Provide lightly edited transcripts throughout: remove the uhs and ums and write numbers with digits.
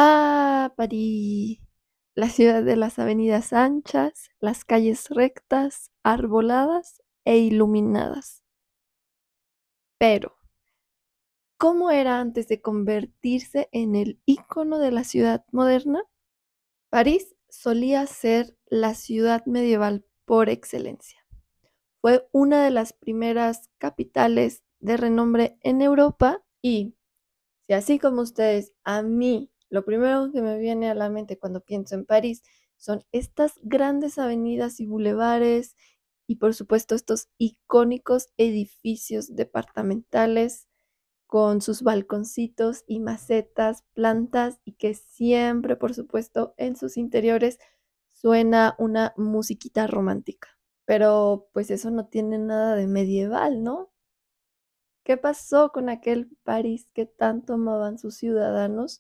Ah, París, la ciudad de las avenidas anchas, las calles rectas, arboladas e iluminadas. Pero, ¿cómo era antes de convertirse en el ícono de la ciudad moderna? París solía ser la ciudad medieval por excelencia. Fue una de las primeras capitales de renombre en Europa y, si así como ustedes, a mí lo primero que me viene a la mente cuando pienso en París son estas grandes avenidas y bulevares y por supuesto estos icónicos edificios departamentales con sus balconcitos y macetas, plantas y que siempre, por supuesto, en sus interiores suena una musiquita romántica. Pero pues eso no tiene nada de medieval, ¿no? ¿Qué pasó con aquel París que tanto amaban sus ciudadanos?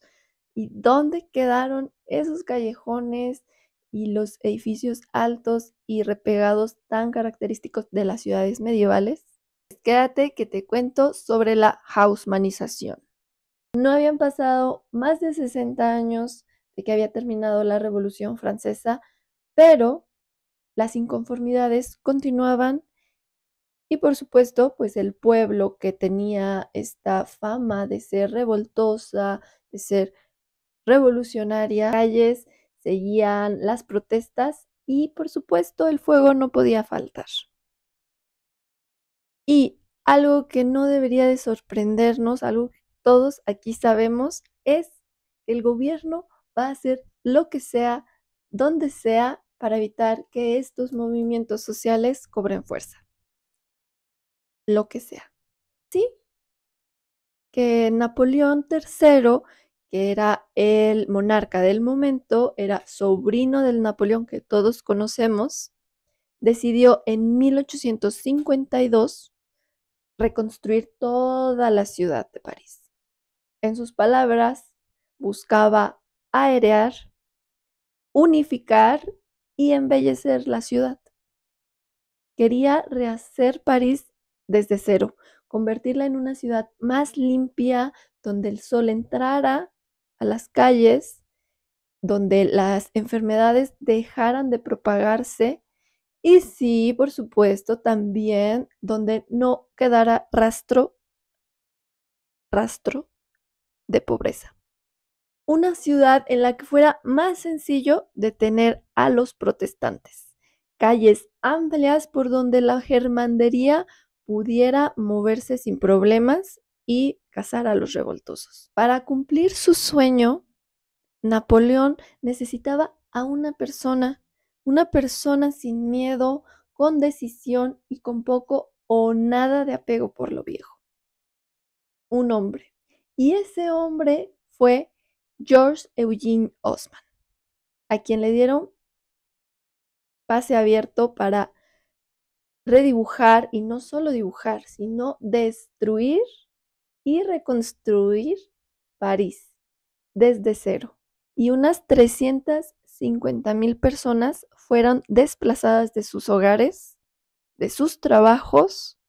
¿Y dónde quedaron esos callejones y los edificios altos y repegados tan característicos de las ciudades medievales? Pues quédate que te cuento sobre la haussmannización. No habían pasado más de 60 años de que había terminado la Revolución Francesa, pero las inconformidades continuaban y por supuesto, pues el pueblo que tenía esta fama de ser revoltosa, de ser revolucionaria, calles seguían las protestas y por supuesto el fuego no podía faltar. Y algo que no debería de sorprendernos, algo que todos aquí sabemos, es que el gobierno va a hacer lo que sea, donde sea, para evitar que estos movimientos sociales cobren fuerza, lo que sea. Sí, que Napoleón III, que era el monarca del momento, era sobrino del Napoleón que todos conocemos, decidió en 1852 reconstruir toda la ciudad de París. En sus palabras, buscaba aerear, unificar y embellecer la ciudad. Quería rehacer París desde cero, convertirla en una ciudad más limpia, donde el sol entrara a las calles, donde las enfermedades dejaran de propagarse y sí, por supuesto, también donde no quedara rastro de pobreza. Una ciudad en la que fuera más sencillo detener a los protestantes. Calles amplias por donde la germandería pudiera moverse sin problemas y cazar a los revoltosos. Para cumplir su sueño, Napoleón necesitaba a una persona sin miedo, con decisión y con poco o nada de apego por lo viejo. Un hombre. Y ese hombre fue George Eugene Osman, a quien le dieron pase abierto para redibujar y no solo dibujar, sino destruir y reconstruir París desde cero. Y unas 350,000 personas fueron desplazadas de sus hogares, de sus trabajos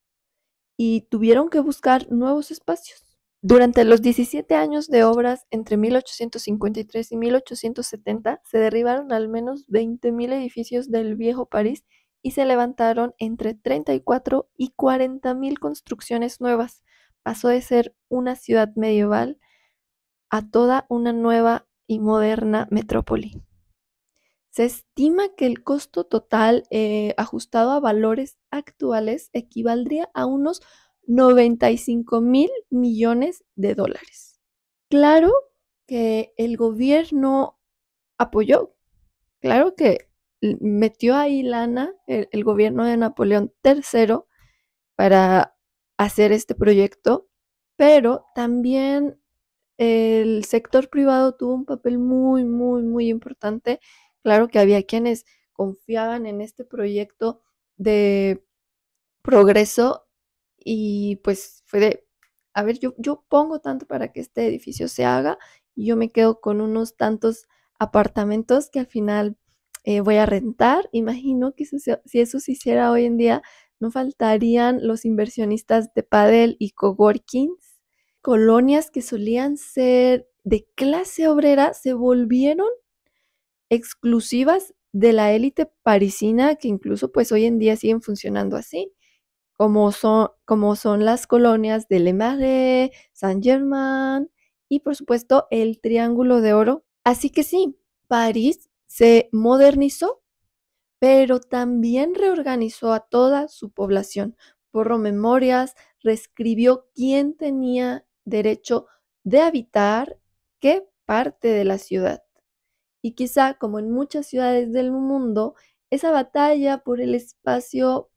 y tuvieron que buscar nuevos espacios. Durante los 17 años de obras entre 1853 y 1870 se derribaron al menos 20,000 edificios del viejo París y se levantaron entre 34 y 40,000 construcciones nuevas. Pasó de ser una ciudad medieval a toda una nueva y moderna metrópoli. Se estima que el costo total, ajustado a valores actuales, equivaldría a unos 95,000 millones de dólares. Claro que el gobierno apoyó, claro que metió ahí lana el gobierno de Napoleón III para hacer este proyecto, pero también el sector privado tuvo un papel muy, muy, muy importante. Claro que había quienes confiaban en este proyecto de progreso y pues fue de, a ver, yo pongo tanto para que este edificio se haga y yo me quedo con unos tantos apartamentos que al final voy a rentar. Imagino que si eso se hiciera hoy en día, no faltarían los inversionistas de pádel y coworkings, colonias que solían ser de clase obrera se volvieron exclusivas de la élite parisina, que incluso, pues, hoy en día siguen funcionando así, como son las colonias de Le Marais, Saint-Germain y, por supuesto, el Triángulo de Oro. Así que sí, París se modernizó, pero también reorganizó a toda su población, borró memorias, reescribió quién tenía derecho de habitar qué parte de la ciudad. Y quizá, como en muchas ciudades del mundo, esa batalla por el espacio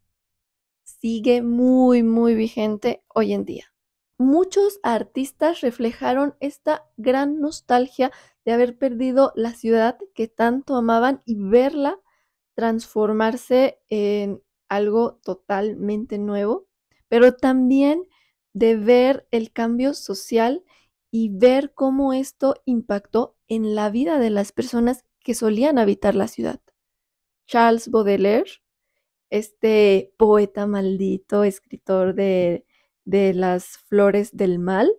sigue muy, muy vigente hoy en día. Muchos artistas reflejaron esta gran nostalgia de haber perdido la ciudad que tanto amaban y verla transformarse en algo totalmente nuevo, pero también de ver el cambio social y ver cómo esto impactó en la vida de las personas que solían habitar la ciudad. Charles Baudelaire, este poeta maldito, escritor de Las flores del mal,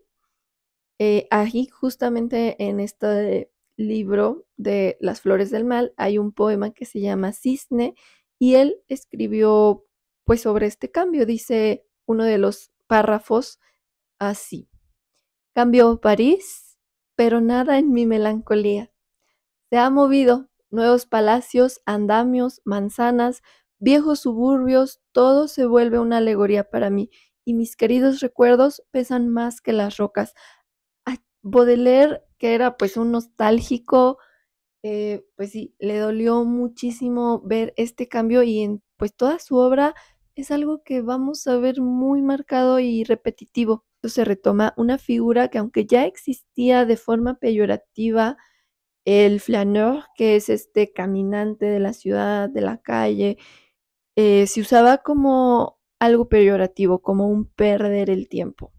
ahí justamente en este libro de Las flores del mal hay un poema que se llama Cisne y él escribió pues sobre este cambio. Dice uno de los párrafos así: cambió París, pero nada en mi melancolía. Se ha movido, nuevos palacios, andamios, manzanas, viejos suburbios, todo se vuelve una alegoría para mí, y mis queridos recuerdos pesan más que las rocas. A Baudelaire, que era pues un nostálgico, pues sí, le dolió muchísimo ver este cambio y en pues toda su obra es algo que vamos a ver muy marcado y repetitivo. Se retoma una figura que, aunque ya existía de forma peyorativa, el flaneur, que es este caminante de la ciudad, de la calle, se usaba como algo peyorativo, como un perder el tiempo.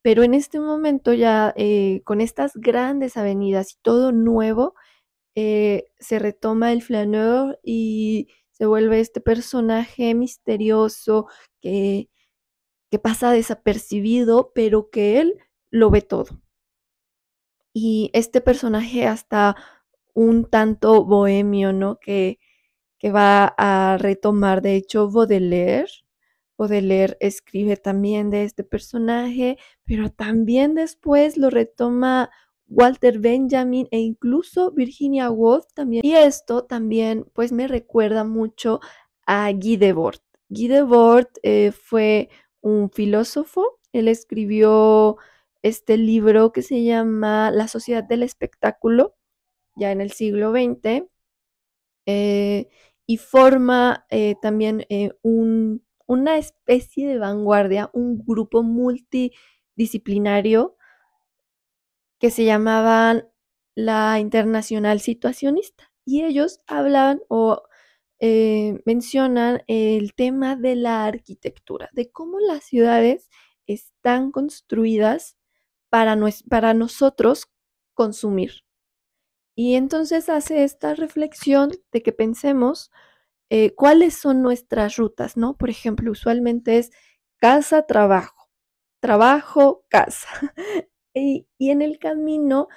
Pero en este momento ya, con estas grandes avenidas y todo nuevo, se retoma el flaneur y se vuelve este personaje misterioso que pasa desapercibido, pero que él lo ve todo. Y este personaje hasta un tanto bohemio, ¿no? Que va a retomar, de hecho, Baudelaire. Baudelaire escribe también de este personaje, pero también después lo retoma Walter Benjamin e incluso Virginia Woolf también. Y esto también, pues, me recuerda mucho a Guy Debord. Guy Debord fue un filósofo. Él escribió este libro que se llama La sociedad del espectáculo, ya en el siglo XX, eh, y forma también una especie de vanguardia, un grupo multidisciplinario que se llamaban la Internacional Situacionista. Y ellos hablan o mencionan el tema de la arquitectura, de cómo las ciudades están construidas para nosotros consumir. Y entonces hace esta reflexión de que pensemos cuáles son nuestras rutas, ¿no? Por ejemplo, usualmente es casa, trabajo, trabajo, casa. Y en el camino,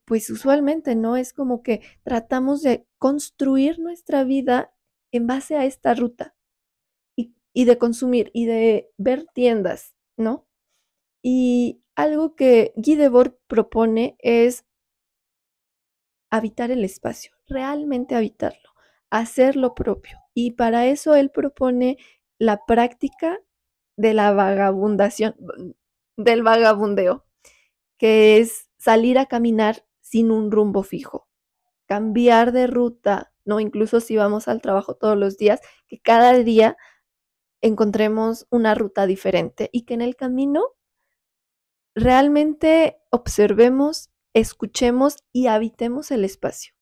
pues usualmente, ¿no? Es como que tratamos de construir nuestra vida en base a esta ruta y de consumir y de ver tiendas, ¿no? Y algo que Guy Debord propone es habitar el espacio, realmente habitarlo, hacer lo propio. Y para eso él propone la práctica de la vagabundación, del vagabundeo, que es salir a caminar sin un rumbo fijo, cambiar de ruta, ¿no? Incluso si vamos al trabajo todos los días, que cada día encontremos una ruta diferente y que en el camino realmente observemos, escuchemos y habitemos el espacio.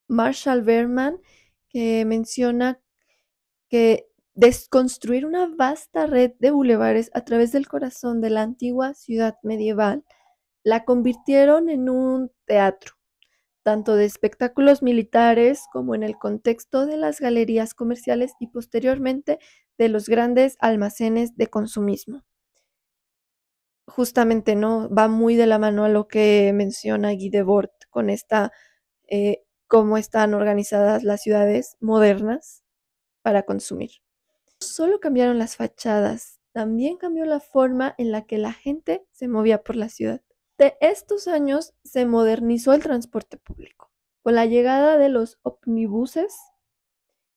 Marshall Berman, que menciona que desconstruir una vasta red de bulevares a través del corazón de la antigua ciudad medieval la convirtieron en un teatro, tanto de espectáculos militares como en el contexto de las galerías comerciales y posteriormente de los grandes almacenes de consumismo. justamente, ¿no? Va muy de la mano a lo que menciona Guy Debord con cómo están organizadas las ciudades modernas para consumir. No solo cambiaron las fachadas, también cambió la forma en la que la gente se movía por la ciudad. De estos años se modernizó el transporte público. Con la llegada de los omnibuses,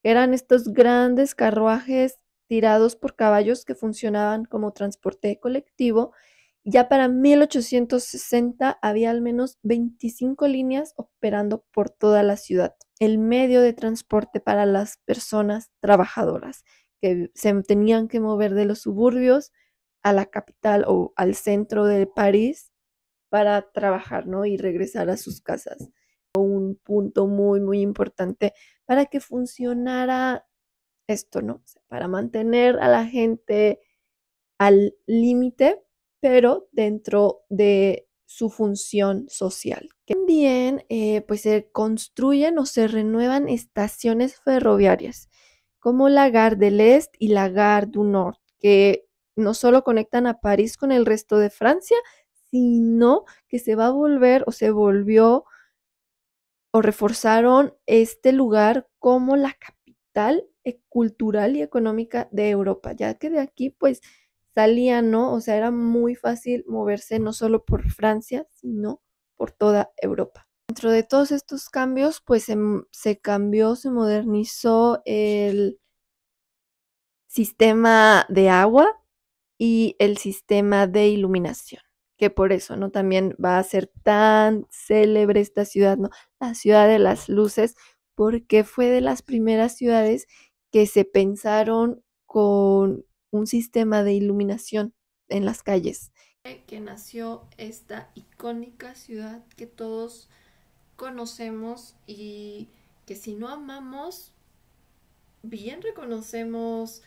eran estos grandes carruajes tirados por caballos que funcionaban como transporte colectivo. Ya para 1860 había al menos 25 líneas operando por toda la ciudad. El medio de transporte para las personas trabajadoras que se tenían que mover de los suburbios a la capital o al centro de París para trabajar, ¿no? Y regresar a sus casas. Un punto muy, muy importante para que funcionara esto, ¿no? O sea, para mantener a la gente al límite, pero dentro de su función social. También pues se construyen o se renuevan estaciones ferroviarias como la Gare de l'Est y la Gare du Nord, que no solo conectan a París con el resto de Francia, sino que se va a volver o se volvió o reforzaron este lugar como la capital cultural y económica de Europa, ya que de aquí pues salían, ¿no? O sea, era muy fácil moverse no solo por Francia, sino por toda Europa. Dentro de todos estos cambios, pues se cambió, se modernizó el sistema de agua y el sistema de iluminación, que por eso, ¿no? También va a ser tan célebre esta ciudad, ¿no? La ciudad de las luces, porque fue de las primeras ciudades que se pensaron con un sistema de iluminación en las calles. Que nació esta icónica ciudad que todos conocemos y que si no amamos, bien reconocemos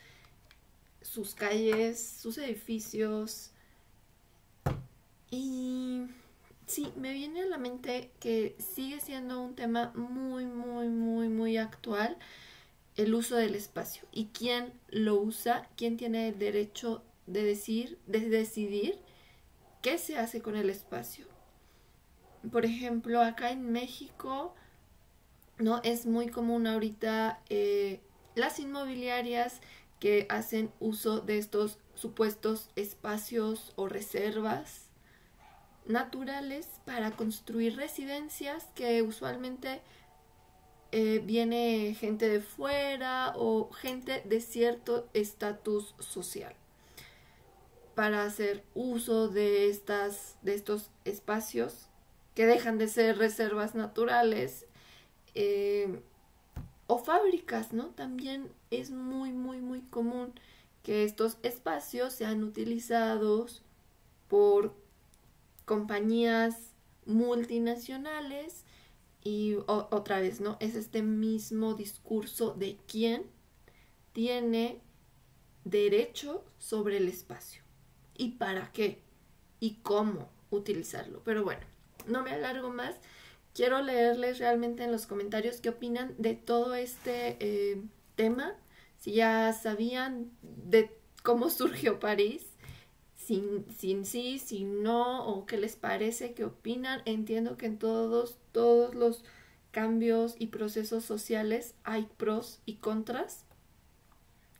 sus calles, sus edificios. Y sí, me viene a la mente que sigue siendo un tema muy, muy, muy, muy actual el uso del espacio. Y quién lo usa, quién tiene el derecho de decidir qué se hace con el espacio. Por ejemplo, acá en México, ¿no? Es muy común ahorita las inmobiliarias que hacen uso de estos supuestos espacios o reservas naturales para construir residencias que usualmente viene gente de fuera o gente de cierto estatus social para hacer uso de estos espacios que dejan de ser reservas naturales eh, o fábricas, ¿no? También es muy, muy, muy común que estos espacios sean utilizados por compañías multinacionales y otra vez, ¿no? Es este mismo discurso de quién tiene derecho sobre el espacio y para qué y cómo utilizarlo. Pero bueno, no me alargo más. Quiero leerles realmente en los comentarios qué opinan de todo este tema. Si ya sabían de cómo surgió París, sin sí, sin no, o qué les parece, qué opinan. Entiendo que en todos los cambios y procesos sociales hay pros y contras.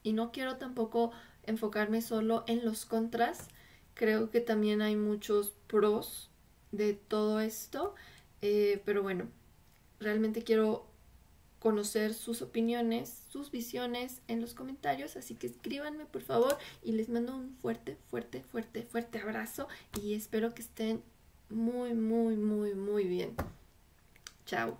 Y no quiero tampoco enfocarme solo en los contras. Creo que también hay muchos pros de todo esto. Pero bueno, realmente quiero conocer sus opiniones, sus visiones en los comentarios, así que escríbanme por favor y les mando un fuerte, fuerte, fuerte, fuerte abrazo y espero que estén muy, muy, muy, muy bien. Chao.